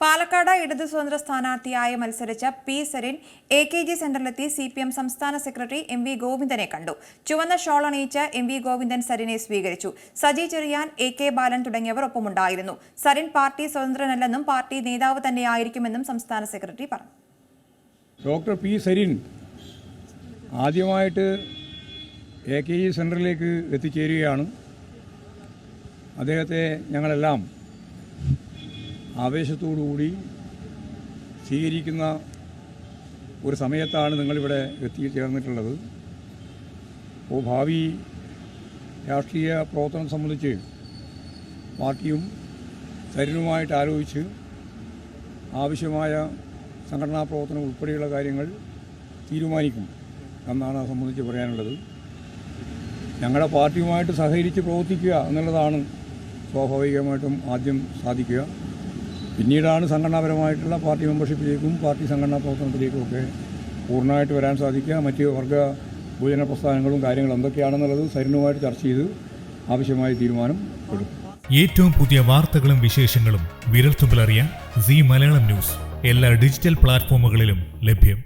പാലക്കാട് ഇടതു സ്വതന്ത്ര സ്ഥാനാർത്ഥിയായി മത്സരിച്ച പി സരിൻ AKG സെന്ററിലെത്തി CPM സംസ്ഥാന സെക്രട്ടറി MV ഗോവിന്ദനെ കണ്ടു. ചുവന്ന ഷോൾ അണിയിച്ച MV ഗോവിന്ദൻ സരിനെ സ്വീകരിച്ചു. സജി ചെറിയാൻ, AK ബാലൻ തുടങ്ങിയവർ ഒപ്പമുണ്ടായിരുന്നു. സരിൻ പാർട്ടി സ്വതന്ത്രനല്ലെന്നും പാർട്ടി നേതാവ് തന്നെയായിരിക്കുമെന്നും സംസ്ഥാന സെക്രട്ടറി പറഞ്ഞു. ഡോക്ടർ പി സരിൻ ആദ്യമായിട്ട് AKG സെന്ററിലേക്ക് എത്തിച്ചേരുകയാണ്. അദ്ദേഹത്തെ ഞങ്ങളെല്ലാം ആവേശത്തോടുകൂടി സ്വീകരിക്കുന്ന ഒരു സമയത്താണ് നിങ്ങളിവിടെ എത്തിച്ചേർന്നിട്ടുള്ളത്. അപ്പോൾ ഭാവി രാഷ്ട്രീയ പ്രവർത്തനം സംബന്ധിച്ച് പാർട്ടിയും സരിനുമായിട്ട് ആലോചിച്ച് ആവശ്യമായ സംഘടനാ പ്രവർത്തനം ഉൾപ്പെടെയുള്ള കാര്യങ്ങൾ തീരുമാനിക്കും എന്നാണ് അത് സംബന്ധിച്ച് പറയാനുള്ളത്. ഞങ്ങളുടെ പാർട്ടിയുമായിട്ട് സഹകരിച്ച് പ്രവർത്തിക്കുക എന്നുള്ളതാണ് സ്വാഭാവികമായിട്ടും ആദ്യം സാധിക്കുക. പിന്നീടാണ് സംഘടനാപരമായിട്ടുള്ള പാർട്ടി മെമ്പർഷിപ്പിലേക്കും പാർട്ടി സംഘടനാ പ്രവർത്തനത്തിലേക്കും ഒക്കെ പൂർണ്ണമായിട്ട് വരാൻ സാധിക്കുക. മറ്റ് വർഗ ഭൂജന പ്രസ്ഥാനങ്ങളും കാര്യങ്ങളും എന്തൊക്കെയാണെന്നുള്ളത് സരിനുമായിട്ട് ചർച്ച ചെയ്ത് ആവശ്യമായ തീരുമാനം എടുക്കും. ഏറ്റവും പുതിയ വാർത്തകളും വിശേഷങ്ങളും വിരൽത്തുമ്പിലറിയാൻ Zee മലയാളം ന്യൂസ് എല്ലാ ഡിജിറ്റൽ പ്ലാറ്റ്ഫോമുകളിലും ലഭ്യം.